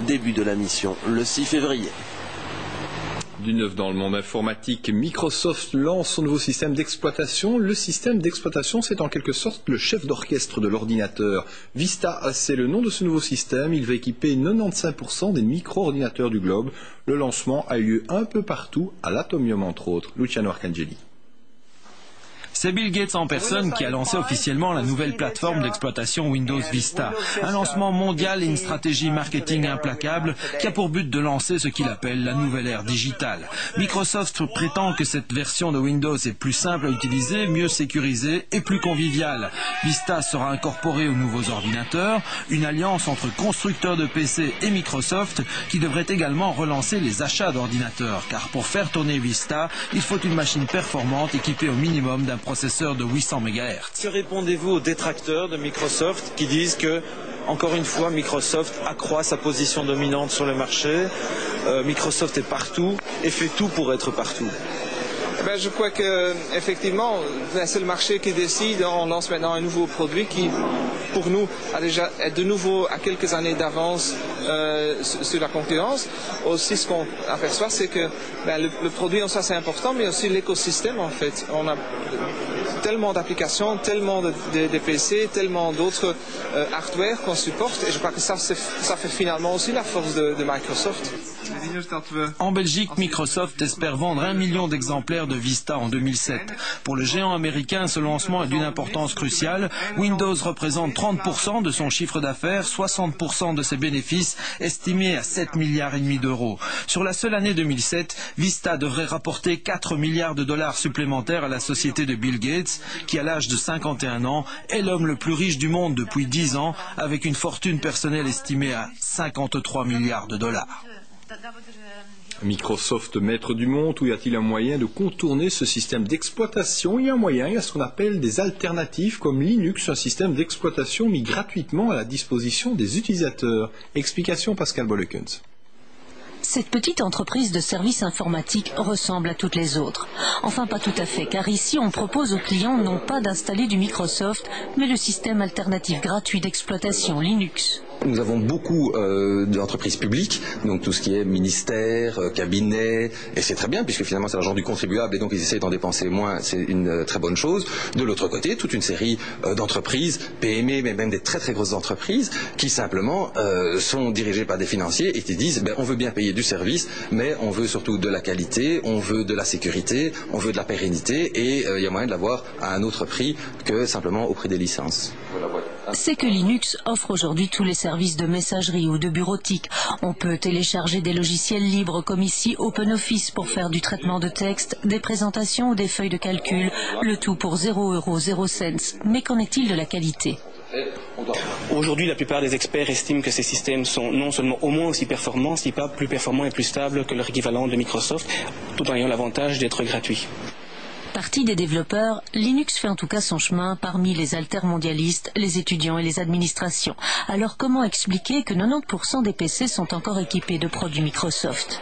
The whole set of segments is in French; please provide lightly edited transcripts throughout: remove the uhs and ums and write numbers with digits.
Début de la mission le 6 février. Du neuf dans le monde informatique, Microsoft lance son nouveau système d'exploitation. Le système d'exploitation, c'est en quelque sorte le chef d'orchestre de l'ordinateur. Vista, c'est le nom de ce nouveau système. Il va équiper 95% des micro-ordinateurs du globe. Le lancement a eu lieu un peu partout, à l'Atomium entre autres. Luciano Arcangeli. C'est Bill Gates en personne qui a lancé officiellement la nouvelle plateforme d'exploitation Windows Vista. Un lancement mondial et une stratégie marketing implacable qui a pour but de lancer ce qu'il appelle la nouvelle ère digitale. Microsoft prétend que cette version de Windows est plus simple à utiliser, mieux sécurisée et plus conviviale. Vista sera incorporé aux nouveaux ordinateurs, une alliance entre constructeurs de PC et Microsoft qui devrait également relancer les achats d'ordinateurs. Car pour faire tourner Vista, il faut une machine performante équipée au minimum d'un processeur de 800 MHz. Que répondez-vous aux détracteurs de Microsoft qui disent que, encore une fois, Microsoft accroît sa position dominante sur le marché, Microsoft est partout et fait tout pour être partout? Je crois qu'effectivement, c'est le marché qui décide. On lance maintenant un nouveau produit qui, pour nous, est de nouveau à quelques années d'avance sur la concurrence. Aussi, ce qu'on aperçoit, c'est que le produit en soi, c'est important, mais aussi l'écosystème, en fait. On a tellement d'applications, tellement de PC, tellement d'autres hardware qu'on supporte. Et je crois que ça fait finalement aussi la force de Microsoft. En Belgique, Microsoft espère vendre 1 million d'exemplaires de Vista en 2007. Pour le géant américain, ce lancement est d'une importance cruciale. Windows représente 30% de son chiffre d'affaires, 60% de ses bénéfices, estimés à 7,5 milliards d'euros. Sur la seule année 2007, Vista devrait rapporter 4 milliards de dollars supplémentaires à la société de Bill Gates, qui à l'âge de 51 ans est l'homme le plus riche du monde depuis 10 ans, avec une fortune personnelle estimée à 53 milliards de dollars. Microsoft maître du monde, ou y a-t-il un moyen de contourner ce système d'exploitation? Il y a un moyen, il y a ce qu'on appelle des alternatives comme Linux, un système d'exploitation mis gratuitement à la disposition des utilisateurs. Explication Pascal Bollekens. Cette petite entreprise de services informatiques ressemble à toutes les autres. Enfin, pas tout à fait, car ici, on propose aux clients non pas d'installer du Microsoft, mais le système alternatif gratuit d'exploitation Linux. Nous avons beaucoup d'entreprises publiques, donc tout ce qui est ministère, cabinet, et c'est très bien puisque finalement c'est l'argent du contribuable et donc ils essayent d'en dépenser moins, c'est une très bonne chose. De l'autre côté, toute une série d'entreprises, PME, mais même des très très grosses entreprises, qui simplement sont dirigées par des financiers et qui disent on veut bien payer du service, mais on veut surtout de la qualité, on veut de la sécurité, on veut de la pérennité et il y a moyen de l'avoir à un autre prix que simplement au prix des licences. C'est que Linux offre aujourd'hui tous les services de messagerie ou de bureautique. On peut télécharger des logiciels libres comme ici OpenOffice pour faire du traitement de texte, des présentations ou des feuilles de calcul, le tout pour 0 €, 0 cents. Mais qu'en est-il de la qualité ? Aujourd'hui, la plupart des experts estiment que ces systèmes sont non seulement au moins aussi performants, si pas plus performants et plus stables que leur équivalent de Microsoft, tout en ayant l'avantage d'être gratuits. Partie des développeurs, Linux fait en tout cas son chemin parmi les altermondialistes, les étudiants et les administrations. Alors comment expliquer que 90% des PC sont encore équipés de produits Microsoft ?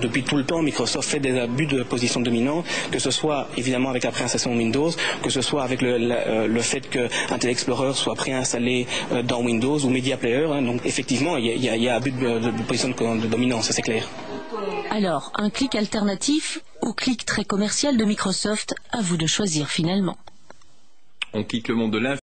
Depuis tout le temps, Microsoft fait des abus de position dominante, que ce soit évidemment avec la préinstallation Windows, que ce soit avec le fait que Internet Explorer soit préinstallé dans Windows ou Media Player. Donc effectivement, il y a abus de position de dominance, c'est clair. Alors, un clic alternatif ou clic très commercial de Microsoft, à vous de choisir finalement. On quitte le monde de l'informatique.